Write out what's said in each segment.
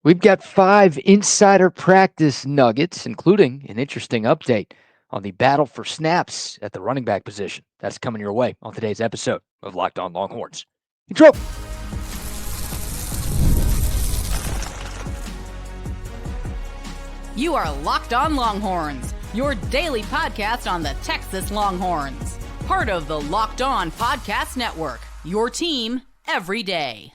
We've got 5 insider practice nuggets, including an interesting update on the battle for snaps at the running back position. That's coming your way on today's episode of Locked On Longhorns. Intro. You are Locked On Longhorns, your daily podcast on the Texas Longhorns. Part of the Locked On Podcast Network, your team every day.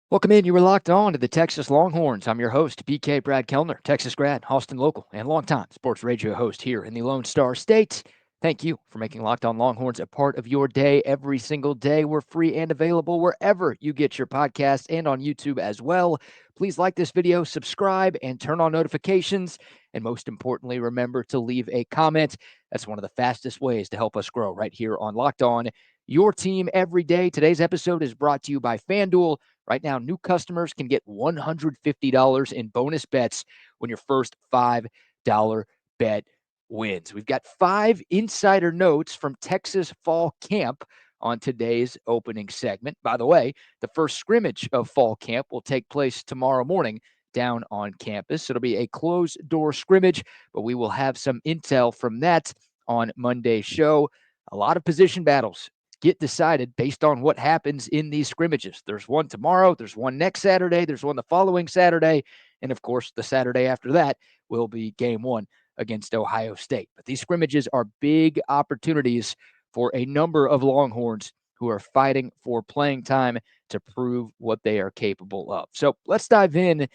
Welcome in. You were locked on to the Texas Longhorns. I'm your host, BK Brad Kellner, Texas grad, Austin local, and longtime sports radio host here in the Lone Star State. Thank you for making Locked On Longhorns a part of your day every single day. We're free and available wherever you get your podcasts and on YouTube as well. Please like this video, subscribe, and turn on notifications. And most importantly, remember to leave a comment. That's one of the fastest ways to help us grow right here on Locked On, your team every day. Today's episode is brought to you by FanDuel. Right now, new customers can get $150 in bonus bets when your first $5 bet wins. We've got 5 insider notes from Texas Fall Camp on today's opening segment. By the way, the first scrimmage of Fall Camp will take place tomorrow morning down on campus. It'll be a closed-door scrimmage, but we will have some intel from that on Monday's show. A lot of position battles get decided based on what happens in these scrimmages. There's one tomorrow, there's one next Saturday, there's one the following Saturday, and of course, the Saturday after that will be game 1 against Ohio State. But these scrimmages are big opportunities for a number of Longhorns who are fighting for playing time to prove what they are capable of. So let's dive into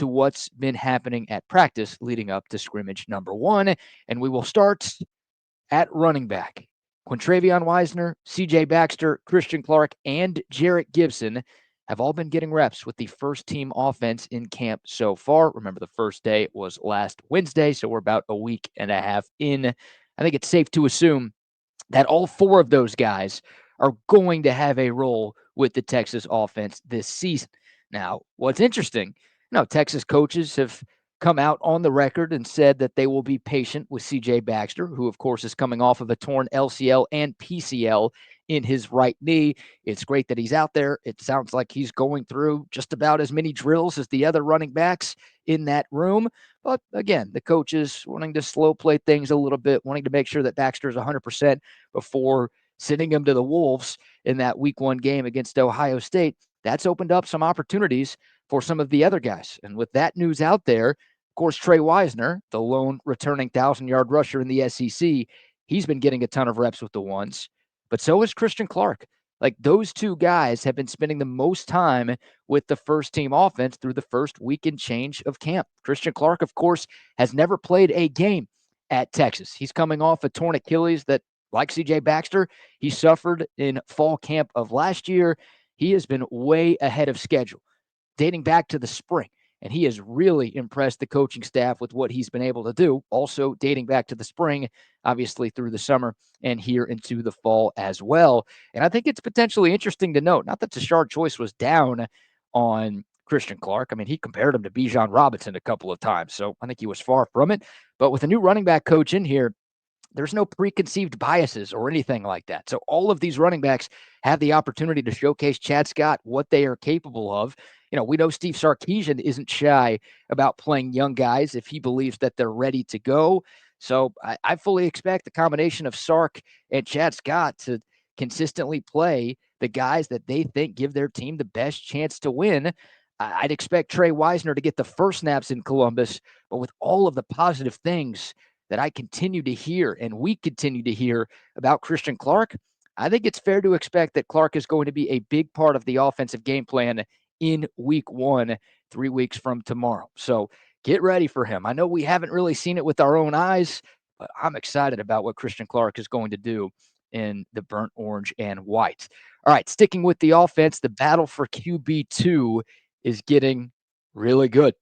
what's been happening at practice leading up to scrimmage number 1, and we will start at running back. Quintrevion Wisner, CJ Baxter, Christian Clark, and Jarrett Gibson have all been getting reps with the first team offense in camp so far. Remember, the first day was last Wednesday, so we're about a week and a half in. I think it's safe to assume that all 4 of those guys are going to have a role with the Texas offense this season. Now, what's interesting, Texas coaches have come out on the record and said that they will be patient with CJ Baxter, who, of course, is coming off of a torn LCL and PCL in his right knee. It's great that he's out there. It sounds like he's going through just about as many drills as the other running backs in that room. But again, the coaches wanting to slow play things a little bit, wanting to make sure that Baxter is 100% before sending him to the Wolves in that week 1 game against Ohio State. That's opened up some opportunities for some of the other guys. And with that news out there, of course, Trey Wisner, the lone returning 1,000-yard rusher in the SEC, he's been getting a ton of reps with the ones. But so is Christian Clark. Like, those 2 guys have been spending the most time with the first team offense through the first week and change of camp. Christian Clark, of course, has never played a game at Texas. He's coming off a torn Achilles that, like CJ Baxter, he suffered in fall camp of last year. He has been way ahead of schedule, dating back to the spring. And he has really impressed the coaching staff with what he's been able to do. Also dating back to the spring, obviously through the summer and here into the fall as well. And I think it's potentially interesting to note, not that Tashard Choice was down on Christian Clark. I mean, he compared him to Bijan Robinson a couple of times. So I think he was far from it. But with a new running back coach in here, there's no preconceived biases or anything like that. So all of these running backs have the opportunity to showcase Chad Scott, what they are capable of. We know Steve Sarkisian isn't shy about playing young guys if he believes that they're ready to go. So I fully expect the combination of Sark and Chad Scott to consistently play the guys that they think give their team the best chance to win. I'd expect Trey Wisner to get the first snaps in Columbus, but with all of the positive things that I continue to hear and we continue to hear about Christian Clark, I think it's fair to expect that Clark is going to be a big part of the offensive game plan in week 1, 3 weeks from tomorrow. So get ready for him. I know we haven't really seen it with our own eyes, but I'm excited about what Christian Clark is going to do in the burnt orange and white. All right, sticking with the offense, the battle for QB2 is getting really good.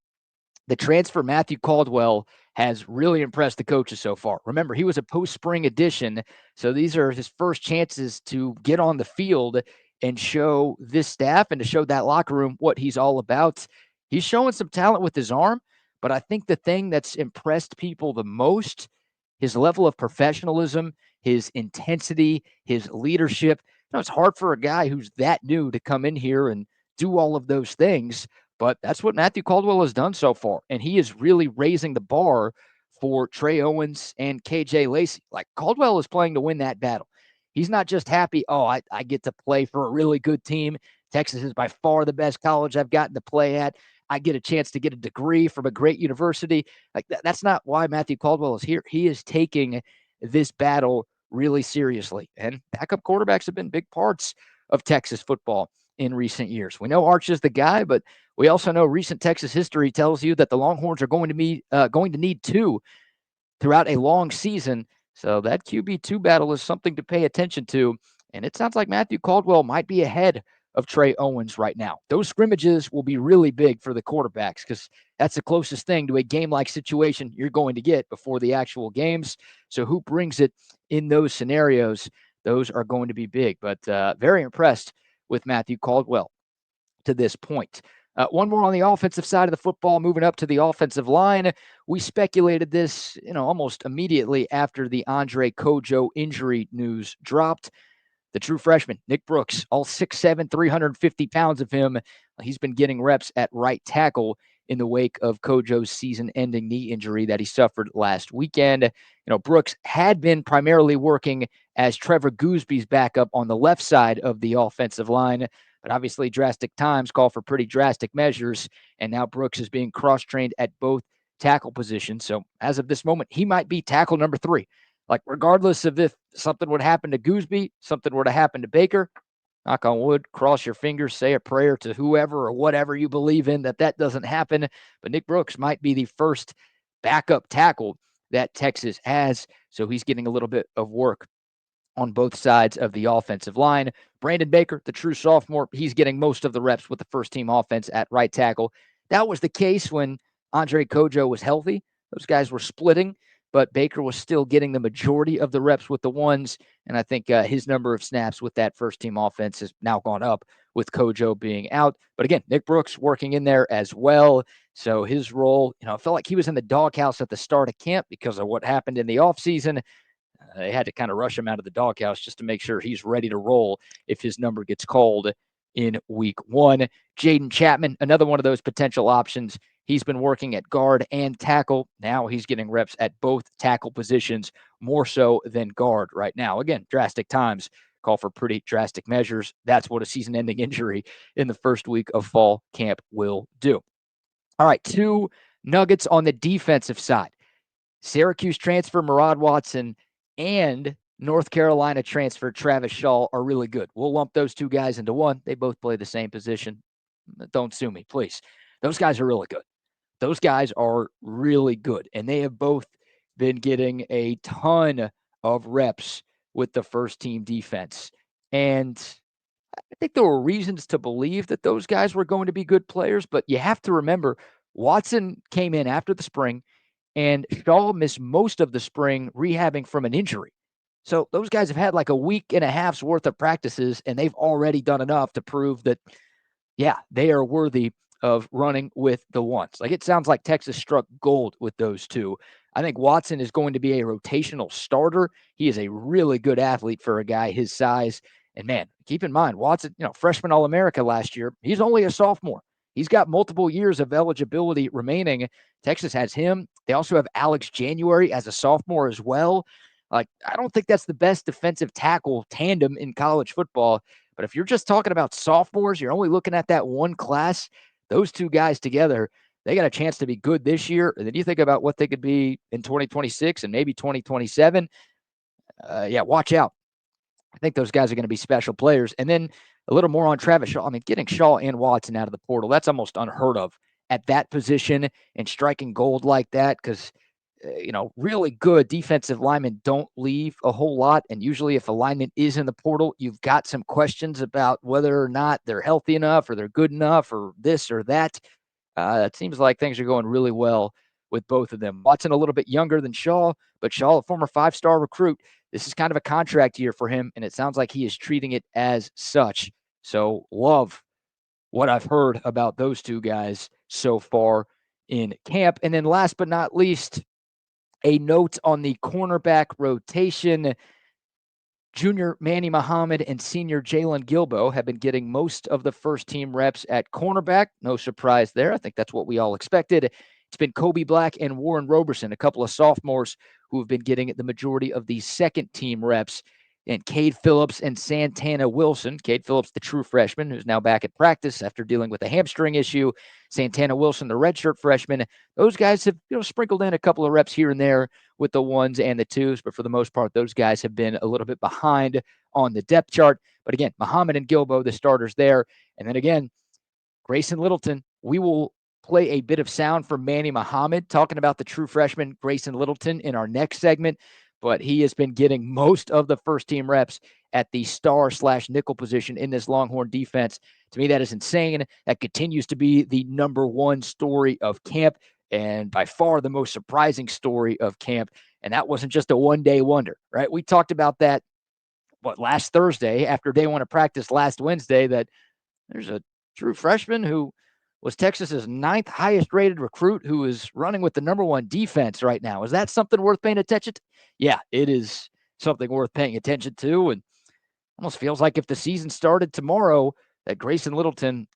The transfer Matthew Caldwell has really impressed the coaches so far. Remember, he was a post-spring addition, so these are his first chances to get on the field and show this staff and to show that locker room what he's all about. He's showing some talent with his arm, but I think the thing that's impressed people the most, his level of professionalism, his intensity, his leadership. It's hard for a guy who's that new to come in here and do all of those things, But that's what Matthew Caldwell has done so far. And he is really raising the bar for Trey Owens and KJ Lacey. Like, Caldwell is playing to win that battle. He's not just happy, I get to play for a really good team. Texas is by far the best college I've gotten to play at. I get a chance to get a degree from a great university. Like, that's not why Matthew Caldwell is here. He is taking this battle really seriously. And backup quarterbacks have been big parts of Texas football in recent years. We know Arch is the guy, but we also know recent Texas history tells you that the Longhorns are going to need two throughout a long season. So that QB2 battle is something to pay attention to. And it sounds like Matthew Caldwell might be ahead of Trey Owens right now. Those scrimmages will be really big for the quarterbacks because that's the closest thing to a game-like situation you're going to get before the actual games. So who brings it in those scenarios, those are going to be big. But very impressed with Matthew Caldwell to this point. One more on the offensive side of the football, moving up to the offensive line. We speculated this, almost immediately after the Andre Kojo injury news dropped. The true freshman, Nick Brooks, all 6'7", 350 pounds of him. He's been getting reps at right tackle in the wake of Kojo's season-ending knee injury that he suffered last weekend. Brooks had been primarily working as Trevor Goosby's backup on the left side of the offensive line, but obviously drastic times call for pretty drastic measures, and now Brooks is being cross-trained at both tackle positions. So as of this moment, he might be tackle number 3. Like, regardless of if something would happen to Goosby, something were to happen to Baker, knock on wood, cross your fingers, say a prayer to whoever or whatever you believe in that doesn't happen. But Nick Brooks might be the first backup tackle that Texas has, so he's getting a little bit of work on both sides of the offensive line. Brandon Baker, the true sophomore, he's getting most of the reps with the first-team offense at right tackle. That was the case when Andre Kojo was healthy. Those guys were splitting, but Baker was still getting the majority of the reps with the ones, and I think his number of snaps with that first-team offense has now gone up with Kojo being out. But again, Nick Brooks working in there as well, so his role, I felt like he was in the doghouse at the start of camp because of what happened in the offseason. They had to kind of rush him out of the doghouse just to make sure he's ready to roll if his number gets called in week 1. Jaden Chapman, another one of those potential options. He's been working at guard and tackle. Now he's getting reps at both tackle positions, more so than guard right now. Again, drastic times call for pretty drastic measures. That's what a season-ending injury in the first week of fall camp will do. All right, 2 nuggets on the defensive side. Syracuse transfer Murad Watson and North Carolina transfer Travis Shaw are really good. We'll lump those 2 guys into one. They both play the same position. Don't sue me, please. Those guys are really good. Those guys are really good, and they have both been getting a ton of reps with the first-team defense. And I think there were reasons to believe that those guys were going to be good players, but you have to remember Watson came in after the spring, and Shaw missed most of the spring rehabbing from an injury. So those guys have had like a week and a half's worth of practices, and they've already done enough to prove that, yeah, they are worthy of running with the ones. Like, it sounds like Texas struck gold with those 2. I think Watson is going to be a rotational starter. He is a really good athlete for a guy his size. And man, keep in mind, Watson, freshman All-America last year, he's only a sophomore. He's got multiple years of eligibility remaining. Texas has him. They also have Alex January as a sophomore as well. Like, I don't think that's the best defensive tackle tandem in college football. But if you're just talking about sophomores, you're only looking at that one class. Those 2 guys together, they got a chance to be good this year. And then you think about what they could be in 2026 and maybe 2027. Watch out. I think those guys are going to be special players. And then a little more on Travis Shaw. I mean, getting Shaw and Watson out of the portal, that's almost unheard of at that position and striking gold like that because, really good defensive linemen don't leave a whole lot. And usually if a lineman is in the portal, you've got some questions about whether or not they're healthy enough or they're good enough or this or that. It seems like things are going really well with both of them. Watson a little bit younger than Shaw, but Shaw, a former 5-star recruit. This is kind of a contract year for him, and it sounds like he is treating it as such. So love what I've heard about those 2 guys so far in camp. And then last but not least, a note on the cornerback rotation. Junior Manny Muhammad and senior Jalen Gilbo have been getting most of the first-team reps at cornerback. No surprise there. I think that's what we all expected. It's been Kobe Black and Warren Roberson, a couple of sophomores who have been getting the majority of the second-team reps. And Cade Phillips and Santana Wilson. Cade Phillips, the true freshman, who's now back at practice after dealing with a hamstring issue. Santana Wilson, the redshirt freshman. Those guys have sprinkled in a couple of reps here and there with the ones and the twos, but for the most part, those guys have been a little bit behind on the depth chart. But again, Muhammad and Gilbo, the starters there. And then again, Graceson Littleton. We will play a bit of sound from Manny Muhammad talking about the true freshman Graceson Littleton in our next segment, but he has been getting most of the first-team reps at the star/nickel position in this Longhorn defense. To me, that is insane. That continues to be the number one story of camp, and by far the most surprising story of camp. And that wasn't just a one-day wonder, right? We talked about that, last Thursday after day one of practice last Wednesday, that there's a true freshman who was Texas's 9th highest rated recruit who is running with the number one defense right now. Is that something worth paying attention to? Yeah, it is something worth paying attention to. And almost feels like if the season started tomorrow, that Graceson Littleton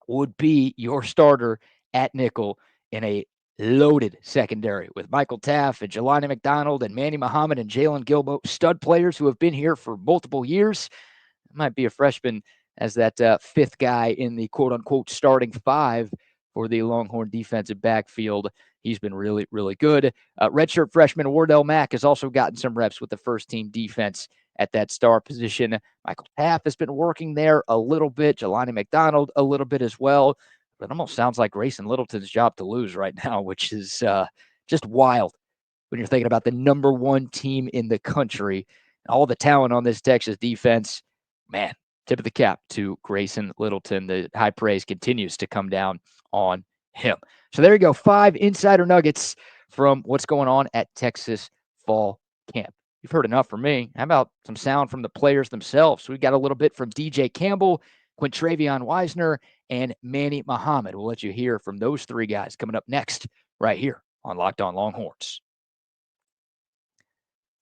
would be your starter at nickel in a loaded secondary with Michael Taff and Jelani McDonald and Manny Muhammad and Jalen Gilbo, stud players who have been here for multiple years. Might be a freshman as that fifth guy in the quote-unquote starting five for the Longhorn defensive backfield. He's been really, really good. Redshirt freshman Wardell Mack has also gotten some reps with the first-team defense at that star position. Michael Taff has been working there a little bit. Jelani McDonald a little bit as well. But it almost sounds like Graceson Littleton's job to lose right now, which is just wild when you're thinking about the number one team in the country. All the talent on this Texas defense, man, tip of the cap to Graceson Littleton. The high praise continues to come down on him. So there you go, 5 insider nuggets from what's going on at Texas Fall Camp. You've heard enough from me. How about some sound from the players themselves? We got a little bit from DJ Campbell, Quintrevion Wisner, and Manny Muhammad. We'll let you hear from those three guys coming up next right here on Locked On Longhorns.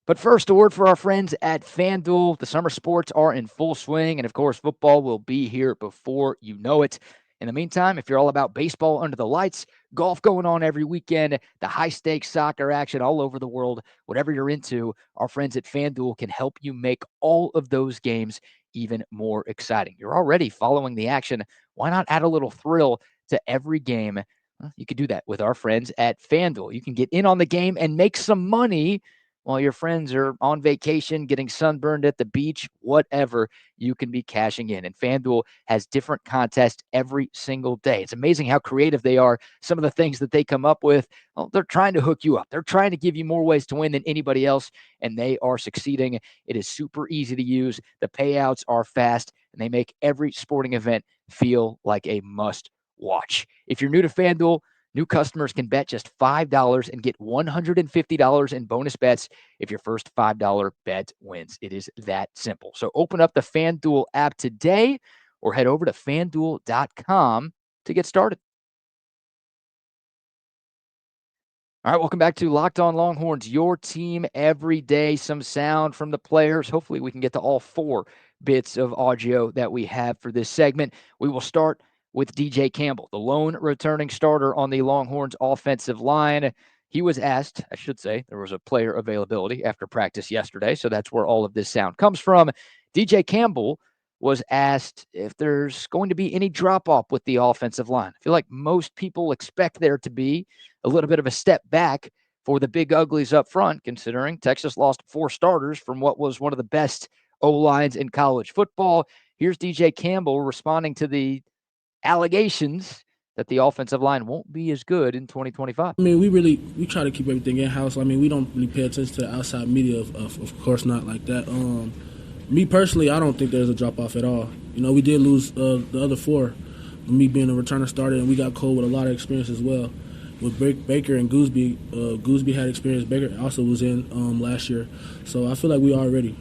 But first, a word for our friends at FanDuel. The summer sports are in full swing, and of course, football will be here before you know it. In the meantime, if you're all about baseball under the lights, golf going on every weekend, the high-stakes soccer action all over the world, whatever you're into, our friends at FanDuel can help you make all of those games even more exciting. You're already following the action. Why not add a little thrill to every game? Well, you can do that with our friends at FanDuel. You can get in on the game and make some money while your friends are on vacation, getting sunburned at the beach, whatever, you can be cashing in. And FanDuel has different contests every single day. It's amazing how creative they are. Some of the things that they come up with, well, they're trying to hook you up. They're trying to give you more ways to win than anybody else, and they are succeeding. It is super easy to use. The payouts are fast, and they make every sporting event feel like a must-watch. If you're new to FanDuel, new customers can bet just $5 and get $150 in bonus bets if your first $5 bet wins. It is that simple. So open up the FanDuel app today or head over to FanDuel.com to get started. All right, welcome back to Locked On Longhorns, your team every day. Some sound from the players. Hopefully we can get to all 4 bits of audio that we have for this segment. We will start with DJ Campbell, the lone returning starter on the Longhorns offensive line. He was asked, I should say, there was a player availability after practice yesterday, so that's where all of this sound comes from. DJ Campbell was asked if there's going to be any drop-off with the offensive line. I feel like most people expect there to be a little bit of a step back for the big uglies up front, considering Texas lost 4 starters from what was one of the best O-lines in college football. Here's DJ Campbell responding to the allegations that the offensive line won't be as good in 2025. I mean, we try to keep everything in-house. I mean, we don't really pay attention to the outside media, of course not like that. Me personally, I don't think there's a drop-off at all. You know, we did lose the other 4, me being a returner starter, and we got Cole with a lot of experience as well. With Baker and Goosby, Goosby had experience. Baker also was in last year. So I feel like we are ready.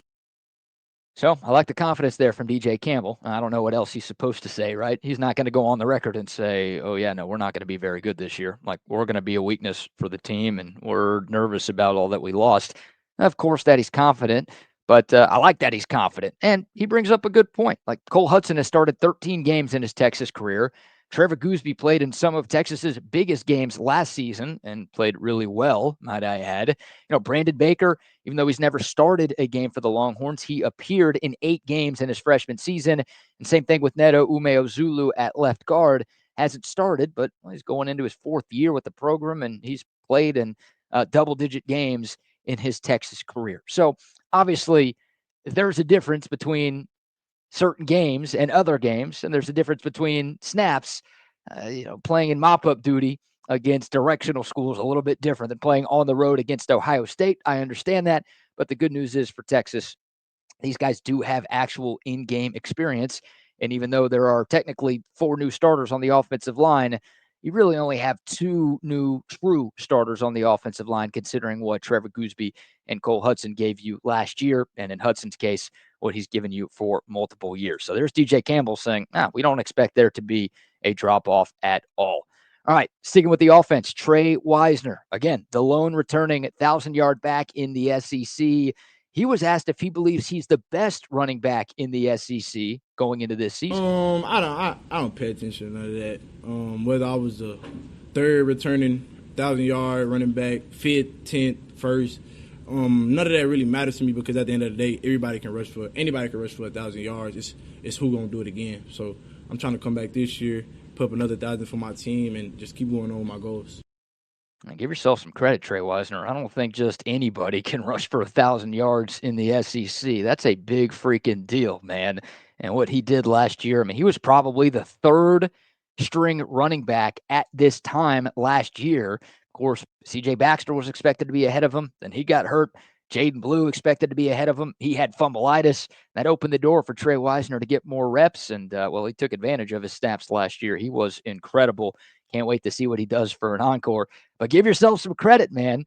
So I like the confidence there from DJ Campbell. I don't know what else he's supposed to say, right? He's not going to go on the record and say, oh, yeah, no, we're not going to be very good this year. Like, we're going to be a weakness for the team, and we're nervous about all that we lost. Of course, that he's confident, But I like that he's confident. And he brings up a good point. Like Cole Hudson has started 13 games in his Texas career. Trevor Goosby played in some of Texas's biggest games last season and played really well, might I add. Brandon Baker, even though he's never started a game for the Longhorns, he appeared in 8 games in his freshman season. And same thing with Neto Umeozulu at left guard. Hasn't started, but he's going into his 4th year with the program, and he's played in double-digit games in his Texas career. So obviously, there's a difference between certain games and other games, and there's a difference between snaps. Playing in mop-up duty against directional schools a little bit different than playing on the road against Ohio State. I understand that, but the good news is for Texas, these guys do have actual in-game experience, and even though there are technically 4 new starters on the offensive line, you really only have 2 new true starters on the offensive line, considering what Trevor Goosby and Cole Hudson gave you last year, and in Hudson's case, what he's given you for multiple years. So there's DJ Campbell saying, we don't expect there to be a drop-off at all. All right, sticking with the offense, Trey Wisner. Again, the lone returning 1,000-yard back in the SEC. He was asked if he believes he's the best running back in the SEC going into this season. I don't pay attention to none of that. Whether I was the 3rd returning 1,000-yard running back, 5th, 10th, 1st, none of that really matters to me, because at the end of the day, anybody can rush for 1,000 yards. It's who gonna do it again. So I'm trying to come back this year, put up another 1,000 for my team, and just keep going on with my goals. Give yourself some credit, Trey Wisner. I don't think just anybody can rush for 1,000 yards in the SEC. That's a big freaking deal, man. And what he did last year, he was probably the 3rd string running back at this time last year. Of course, C.J. Baxter was expected to be ahead of him. Then he got hurt. Jaden Blue expected to be ahead of him. He had fumbleitis. That opened the door for Trey Wisner to get more reps. And, he took advantage of his snaps last year. He was incredible. Can't wait to see what he does for an encore. But give yourself some credit, man.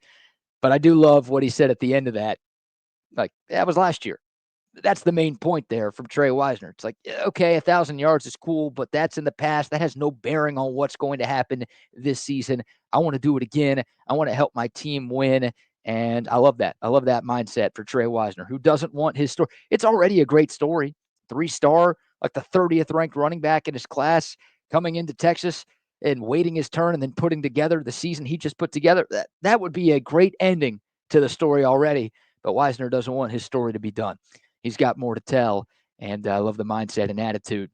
But I do love what he said at the end of that. Like, that was last year. That's the main point there from Trey Wisner. It's like, okay, 1,000 yards is cool, but that's in the past. That has no bearing on what's going to happen this season. I want to do it again. I want to help my team win. And I love that. I love that mindset for Trey Wisner, who doesn't want his story. It's already a great story. 3-star, like the 30th ranked running back in his class, coming into Texas and waiting his turn and then putting together the season he just put together. That would be a great ending to the story already. But Wisner doesn't want his story to be done. He's got more to tell. And I love the mindset and attitude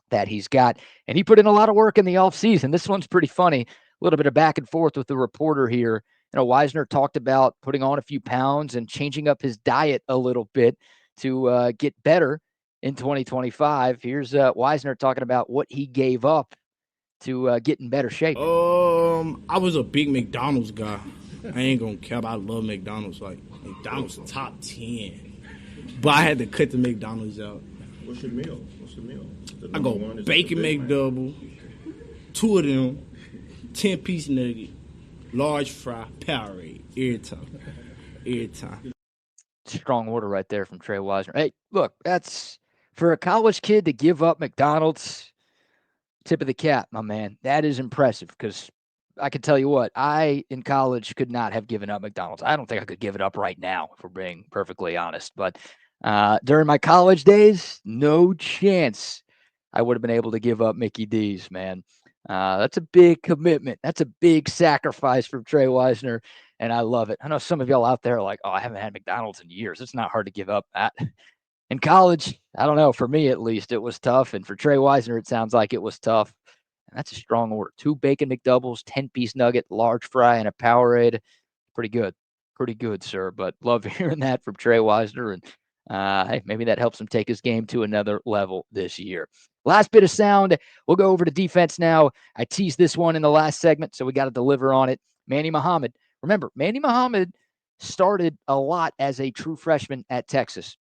that he's got. And he put in a lot of work in the offseason. This one's pretty funny. A little bit of back and forth with the reporter here. Wisner talked about putting on a few pounds and changing up his diet a little bit to get better in 2025. Here's Wisner talking about what he gave up to get in better shape. I was a big McDonald's guy. I ain't gonna cap. I love McDonald's. Like, McDonald's top 10. But I had to cut the McDonald's out. What's your meal? I go bacon McDouble, 2 of them, 10-piece nugget, large fry, Powerade, every time. Strong order right there from Trey Wisner. Hey, look, that's for a college kid to give up McDonald's. Tip of the cap, my man. That is impressive, because I can tell you what, I in college could not have given up McDonald's. I don't think I could give it up right now, if we're being perfectly honest. But during my college days, no chance I would have been able to give up Mickey D's, man. That's a big commitment. That's a big sacrifice from Trey Wisner, and I love it. I know some of y'all out there are like, I haven't had McDonald's in years. It's not hard to give up that. In college, I don't know. For me, at least, it was tough. And for Trey Wisner, it sounds like it was tough. And that's a strong order. 2 bacon McDoubles, 10-piece nugget, large fry, and a Powerade. Pretty good. Pretty good, sir. But love hearing that from Trey Wisner. And hey, maybe that helps him take his game to another level this year. Last bit of sound. We'll go over to defense now. I teased this one in the last segment, so we got to deliver on it. Manny Muhammad. Remember, Manny Muhammad started a lot as a true freshman at Texas.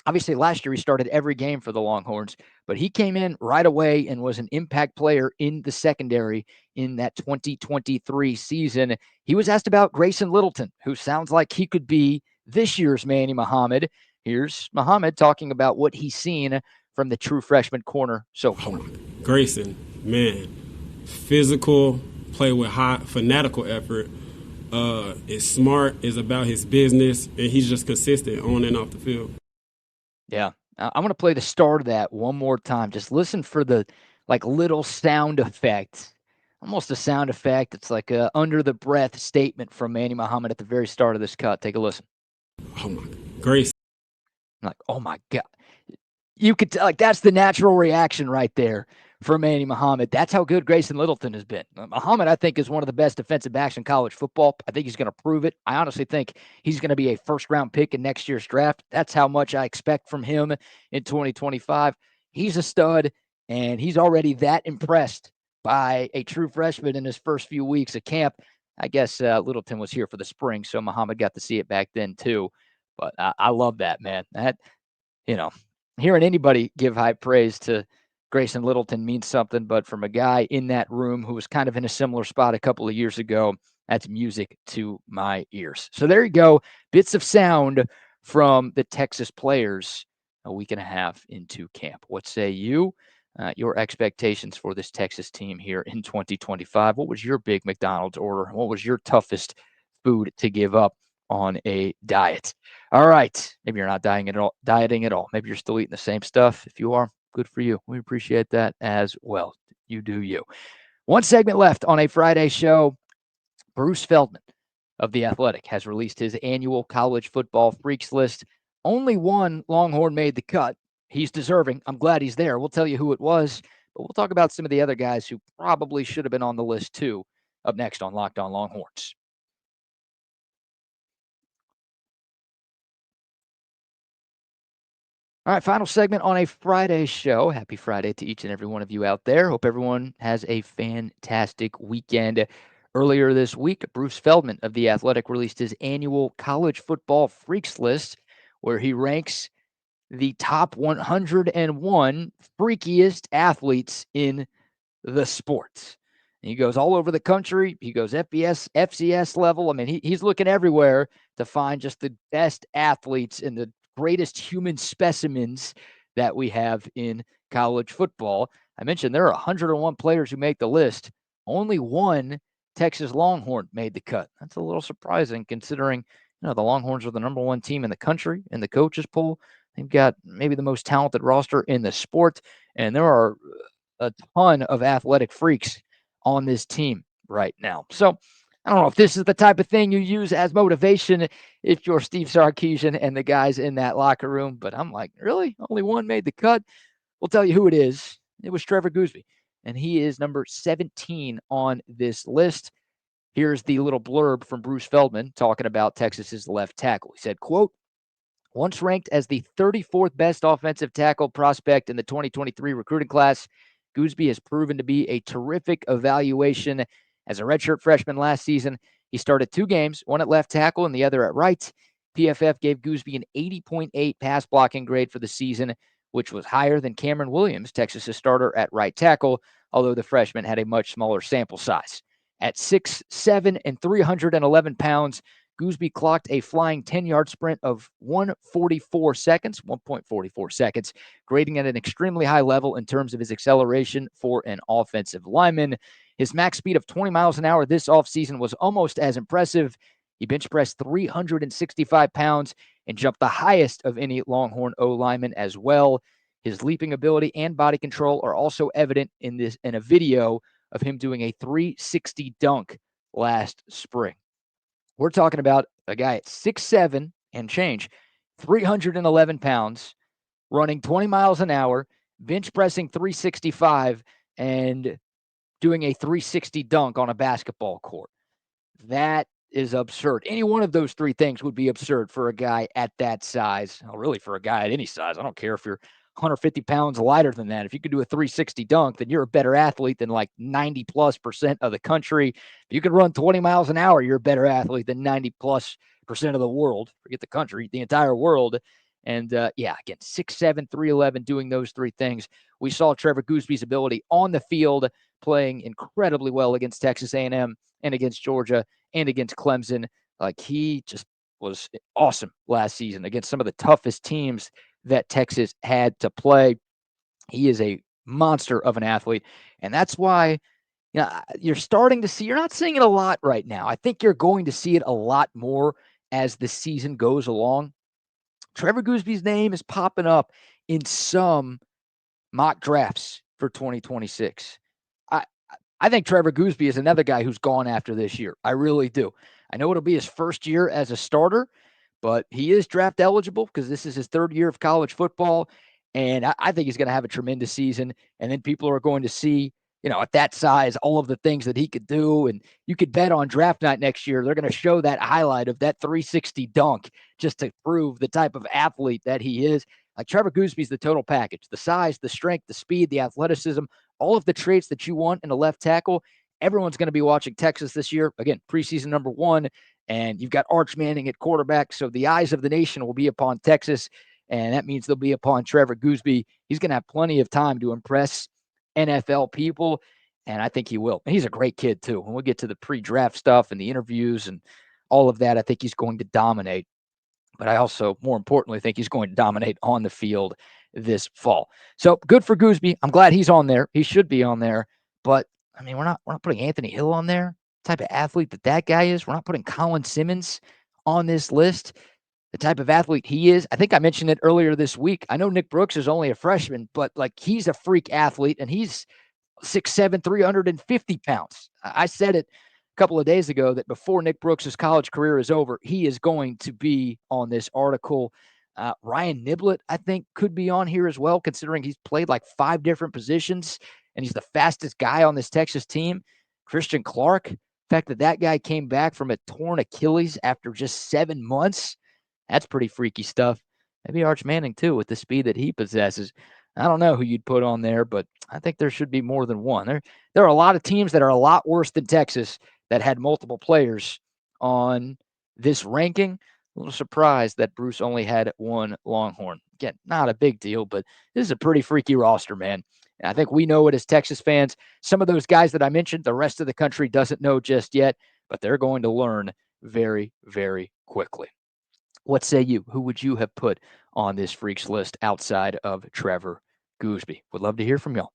Obviously, last year he started every game for the Longhorns, but he came in right away and was an impact player in the secondary in that 2023 season. He was asked about Graceson Littleton, who sounds like he could be this year's Manny Muhammad. Here's Muhammad talking about what he's seen from the true freshman corner so far. Graceson, man, physical, play with high, fanatical effort, is smart, is about his business, and he's just consistent on and off the field. Yeah. I'm going to play the start of that one more time. Just listen for the little sound effect. Almost a sound effect. It's like a under the breath statement from Malik Muhammad at the very start of this cut. Take a listen. Oh my God. Grace. I'm like, oh my God. You could that's the natural reaction right there for Malik Muhammad. That's how good Graceson Littleton has been. Muhammad, I think, is one of the best defensive backs in college football. I think he's going to prove it. I honestly think he's going to be a first-round pick in next year's draft. That's how much I expect from him in 2025. He's a stud, and he's already that impressed by a true freshman in his first few weeks of camp. I guess Littleton was here for the spring, so Muhammad got to see it back then too. But I love that, man. That, hearing anybody give high praise to Graceson Littleton means something, but from a guy in that room who was kind of in a similar spot a couple of years ago, that's music to my ears. So there you go. Bits of sound from the Texas players a week and a half into camp. What say you? Your expectations for this Texas team here in 2025. What was your big McDonald's order? What was your toughest food to give up on a diet? All right. Maybe you're not dieting at all. Maybe you're still eating the same stuff. If you are, good for you. We appreciate that as well. You do you. One segment left on a Friday show. Bruce Feldman of The Athletic has released his annual college football freaks list. Only one Longhorn made the cut. He's deserving. I'm glad he's there. We'll tell you who it was, but we'll talk about some of the other guys who probably should have been on the list too, up next on Locked On Longhorns. All right, final segment on a Friday show. Happy Friday to each and every one of you out there. Hope everyone has a fantastic weekend. Earlier this week, Bruce Feldman of The Athletic released his annual college football freaks list, where he ranks the top 101 freakiest athletes in the sport. He goes all over the country. He goes FBS, FCS level. I mean, he's looking everywhere to find just the best athletes and the greatest human specimens that we have in college football. I mentioned there are 101 players who make the list. Only one Texas Longhorn made the cut. That's a little surprising considering, the Longhorns are the number one team in the country in the coaches poll. They've got maybe the most talented roster in the sport, and there are a ton of athletic freaks on this team right now. So I don't know if this is the type of thing you use as motivation if you're Steve Sarkisian and the guys in that locker room, but I'm like, really? Only one made the cut? We'll tell you who it is. It was Trevor Goosby, and he is number 17 on this list. Here's the little blurb from Bruce Feldman talking about Texas's left tackle. He said, quote, once ranked as the 34th best offensive tackle prospect in the 2023 recruiting class, Goosby has proven to be a terrific evaluation. As a redshirt freshman last season, he started 2 games, one at left tackle and the other at right. PFF gave Goosby an 80.8 pass blocking grade for the season, which was higher than Cameron Williams, Texas's starter at right tackle, although the freshman had a much smaller sample size. At 6'7" and 311 pounds, Goosby clocked a flying 10-yard sprint of 1.44 seconds, grading at an extremely high level in terms of his acceleration for an offensive lineman. His max speed of 20 miles an hour this offseason was almost as impressive. He bench pressed 365 pounds and jumped the highest of any Longhorn O-lineman as well. His leaping ability and body control are also evident in a video of him doing a 360 dunk last spring. We're talking about a guy at 6'7" and change, 311 pounds, running 20 miles an hour, bench pressing 365, and doing a 360 dunk on a basketball court. That is absurd. Any one of those 3 things would be absurd for a guy at that size. Well, really, for a guy at any size. I don't care if you're 150 pounds lighter than that. If you could do a 360 dunk, then you're a better athlete than like 90+% of the country. If you could run 20 miles an hour, you're a better athlete than 90+% of the world. Forget the country, the entire world. And again, 6'7", 311, doing those 3 things. We saw Trevor Goosby's ability on the field, playing incredibly well against Texas A&M and against Georgia and against Clemson. Like, he just was awesome last season against some of the toughest teams that Texas had to play. He is a monster of an athlete, and that's why you're starting to see, you're not seeing it a lot right now. I think you're going to see it a lot more as the season goes along. Trevor Goosby's name is popping up in some mock drafts for 2026. I think Trevor Goosby is another guy who's gone after this year. I really do. I know it'll be his first year as a starter, but he is draft eligible because this is his third year of college football. And I think he's going to have a tremendous season. And then people are going to see, at that size, all of the things that he could do. And you could bet on draft night next year, they're going to show that highlight of that 360 dunk just to prove the type of athlete that he is. Like Trevor Goosby's the total package, the size, the strength, the speed, the athleticism, all of the traits that you want in a left tackle. Everyone's going to be watching Texas this year. Again, preseason number 1. And you've got Arch Manning at quarterback. So the eyes of the nation will be upon Texas. And that means they'll be upon Trevor Goosby. He's going to have plenty of time to impress NFL people. And I think he will. And he's a great kid, too. When we get to the pre-draft stuff and the interviews and all of that, I think he's going to dominate. But I also, more importantly, think he's going to dominate on the field this fall. So good for Goosby. I'm glad he's on there. He should be on there. But, we're not putting Anthony Hill on there. Type of athlete that guy is. We're not putting Colin Simmons on this list. The type of athlete he is. I think I mentioned it earlier this week. I know Nick Brooks is only a freshman, but he's a freak athlete, and he's 6'7", 350 pounds. I said it a couple of days ago that before Nick Brooks' college career is over, he is going to be on this article. Ryan Niblett, I think, could be on here as well, considering he's played 5 different positions, and he's the fastest guy on this Texas team. Christian Clark, the fact that guy came back from a torn Achilles after just 7 months, that's pretty freaky stuff. Maybe Arch Manning, too, with the speed that he possesses. I don't know who you'd put on there, but I think there should be more than one. There are a lot of teams that are a lot worse than Texas that had multiple players on this ranking. A little surprised that Bruce only had one Longhorn. Again, not a big deal, but this is a pretty freaky roster, man. And I think we know it as Texas fans. Some of those guys that I mentioned, the rest of the country doesn't know just yet, but they're going to learn very, very quickly. What say you? Who would you have put on this freaks list outside of Trevor Goosby? Would love to hear from y'all.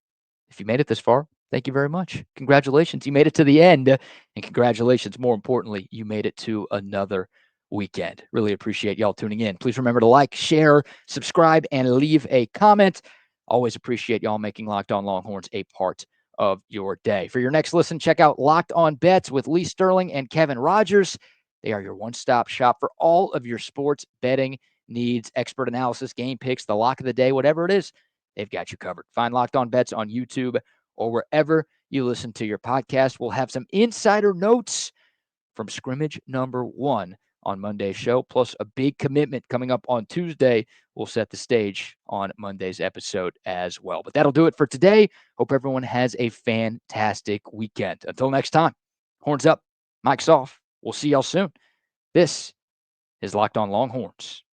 If you made it this far, thank you very much. Congratulations. You made it to the end. And congratulations, more importantly, you made it to another weekend. Really appreciate y'all tuning in. Please remember to like, share, subscribe, and leave a comment. Always appreciate y'all making Locked On Longhorns a part of your day. For your next listen, check out Locked On Bets with Lee Sterling and Kevin Rogers. They are your one-stop shop for all of your sports betting needs, expert analysis, game picks, the lock of the day, whatever it is, they've got you covered. Find Locked On Bets on YouTube or wherever you listen to your podcast. We'll have some insider notes from scrimmage number 1 on Monday's show, plus a big commitment coming up on Tuesday. We'll set the stage on Monday's episode as well. But that'll do it for today. Hope everyone has a fantastic weekend. Until next time, horns up, mic's off. We'll see y'all soon. This is Locked On Longhorns.